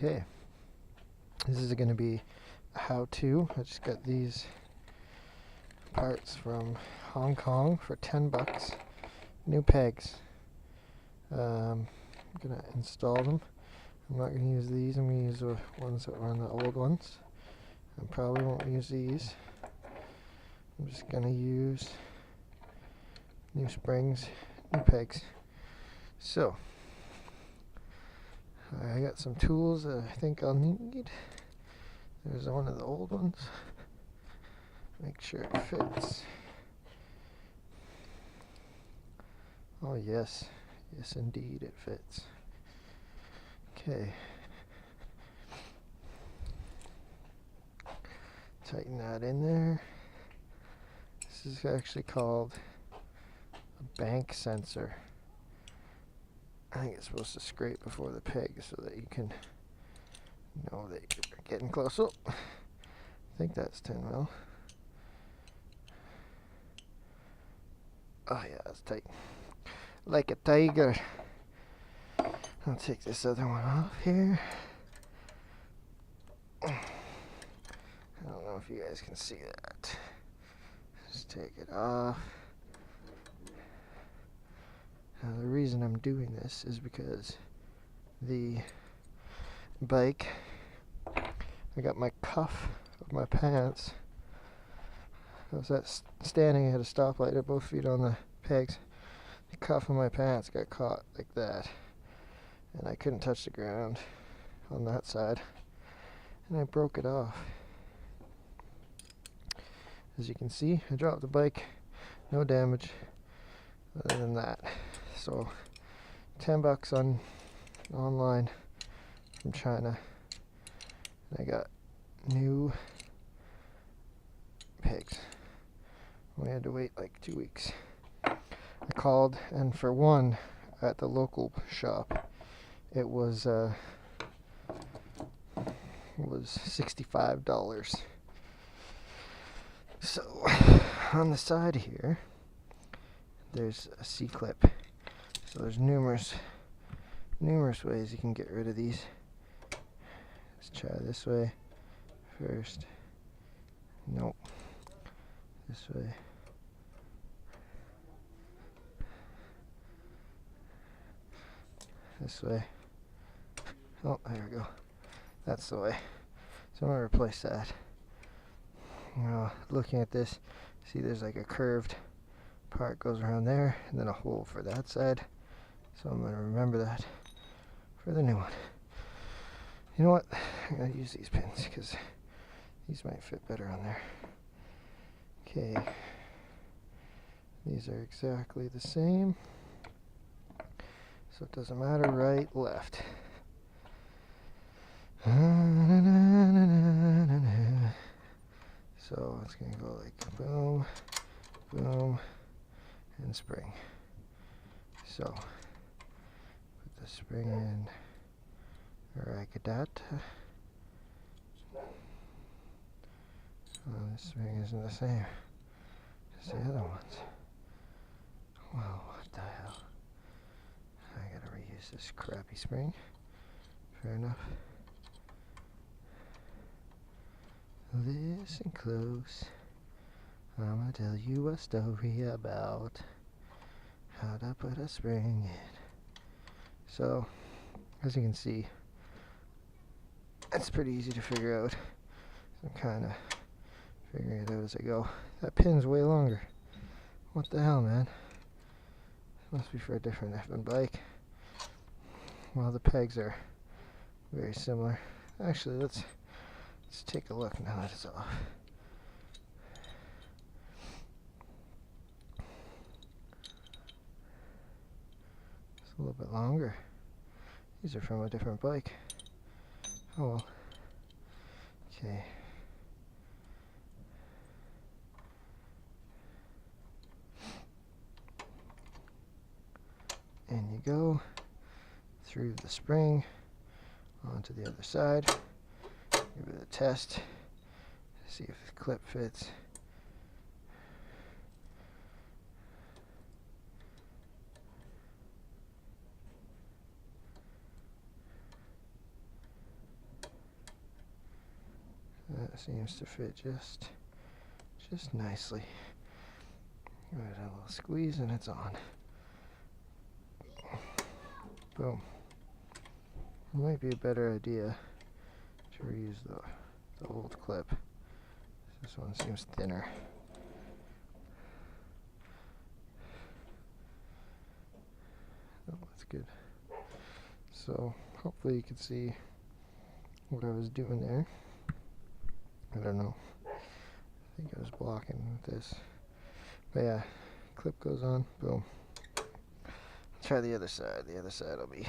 Okay, this is going to be a how-to. I just got these parts from Hong Kong for 10 bucks. New pegs. I'm going to install them. I'm not going to use these. I'm going to use the ones that were on the old ones. I probably won't use these. I'm just going to use new springs, new pegs. So, I got some tools that I think I'll need. There's one of the old ones. Make sure it fits. Oh yes, yes indeed it fits. Okay. Tighten that in there. This is actually called a bank sensor. I think it's supposed to scrape before the peg so that you can know that you're getting close. Oh, I think that's 10 mil. Oh yeah, that's tight. Like a tiger. I'll take this other one off here. I don't know if you guys can see that. Just take it off. Now the reason I'm doing this is because the bike, I got my cuff of my pants. I was standing at a stoplight at both feet on the pegs. The cuff of my pants got caught like that, and I couldn't touch the ground on that side, and I broke it off. As you can see, I dropped the bike, no damage other than that. So 10 bucks online from China, and I got new pegs. We had to wait like 2 weeks. I called, and for one at the local shop, it was $65. So on the side here, there's a C-clip. So there's numerous ways you can get rid of these. Let's try this way first. Nope. This way. This way. Oh, there we go. That's the way. So I'm going to replace that. Looking at this, see there's like a curved part goes around there, and then a hole for that side. So I'm going to remember that for the new one. You know what? I'm going to use these pins because these might fit better on there. Okay. These are exactly the same. So it doesn't matter right, left. So it's going to go like boom, boom, and spring. So put the spring in like that. Oh, this spring isn't the same as the other ones. Wow, what the hell? I gotta reuse this crappy spring. Fair enough. Listen close. I'm gonna tell you a story about how to put a spring in. So, as you can see, it's pretty easy to figure out. I'm kind of figuring it out as I go. That pin's way longer. What the hell, man? Must be for a different effing bike. Well, the pegs are very similar. Actually, let's take a look now that it's off. It's a little bit longer. These are from a different bike. Oh well. Okay. And you go through the spring onto the other side. Give it a test. See if the clip fits. seems to fit just nicely. Give it a little squeeze and it's on. Boom. It might be a better idea to reuse the old clip. This one seems thinner. Oh, that's good. So hopefully you can see what I was doing there. I don't know. I think I was blocking with this. But yeah, clip goes on, boom. Try the other side. The other side will be,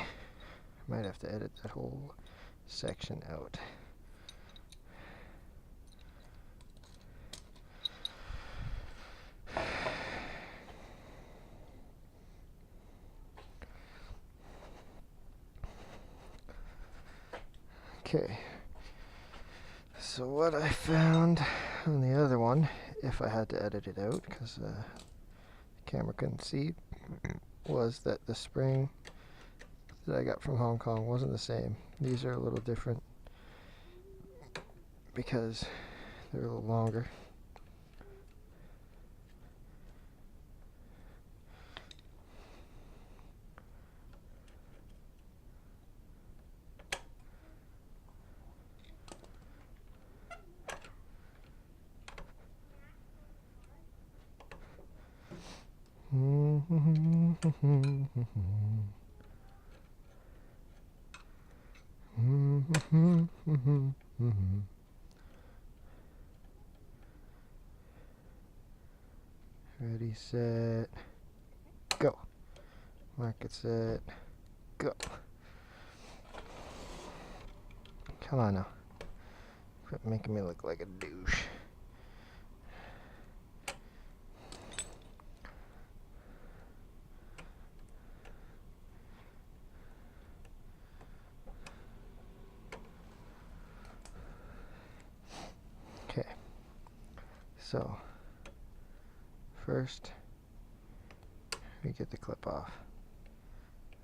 might have to edit that whole section out. Okay, so what I found on the other one, if I had to edit it out because the camera couldn't see, was that the spring that I got from Hong Kong wasn't the same. These are a little different because they're a little longer. Ready, set, go. Market, set, go. Come on now. Quit making me look like a douche. Okay, so first we get the clip off.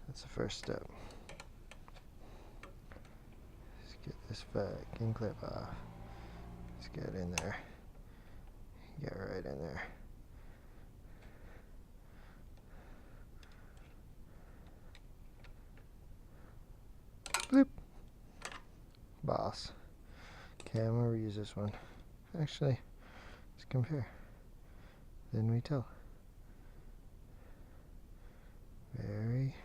That's the first step. Let's get this vacuum clip off. Let's get in there. Get right in there. Bloop. Boss. Okay, I'm gonna reuse this one. Actually, let's compare. Then we tell. Very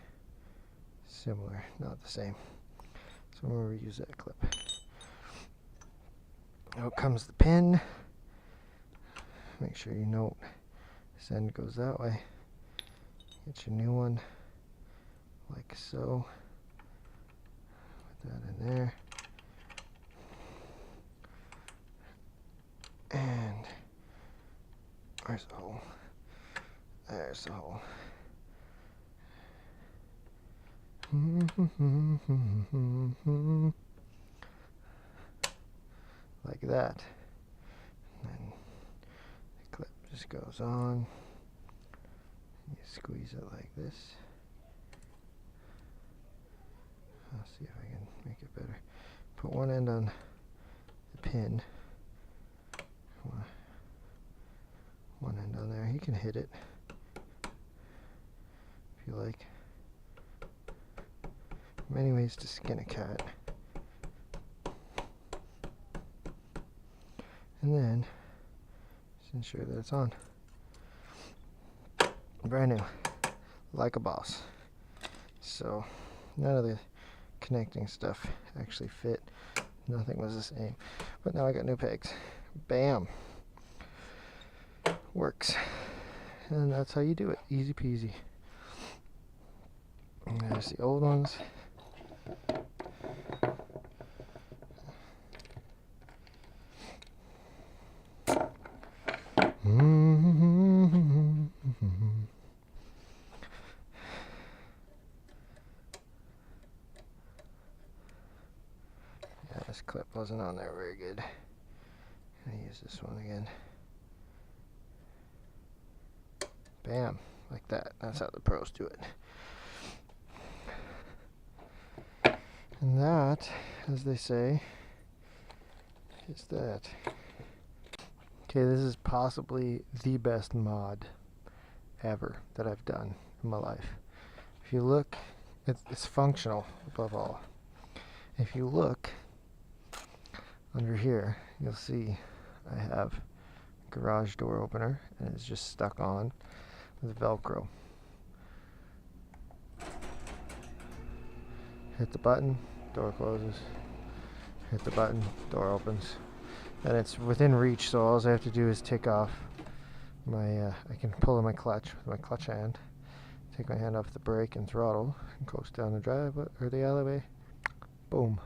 similar, not the same. So I'm gonna reuse that clip. Out comes the pin. Make sure you note this end goes that way. Get your new one, like so. Put that in there. And where's the hole? There's the hole. Like that. And then the clip just goes on. You squeeze it like this. I'll see if I can make it better. Put one end on the pin. One end on there. You can hit it if you like. Many ways to skin a cat. And then just ensure that it's on. Brand new, like a boss. So none of the connecting stuff actually fit. Nothing was the same. But now I got new pegs. Bam. Works. And that's how you do it. Easy peasy. And there's the old ones. Yeah, this clip wasn't on there very good. I'm gonna use this one again. Bam, like that. That's how the pros do it. And that, as they say, is that. Okay, this is possibly the best mod ever that I've done in my life. If you look, it's functional above all. If you look under here, you'll see I have a garage door opener, and it's just stuck on with Velcro. Hit the button, door closes. Hit the button, door opens. And it's within reach, so all I have to do is take off my, I can pull in my clutch with my clutch hand, take my hand off the brake and throttle, and coast down the driveway or the alleyway. Boom.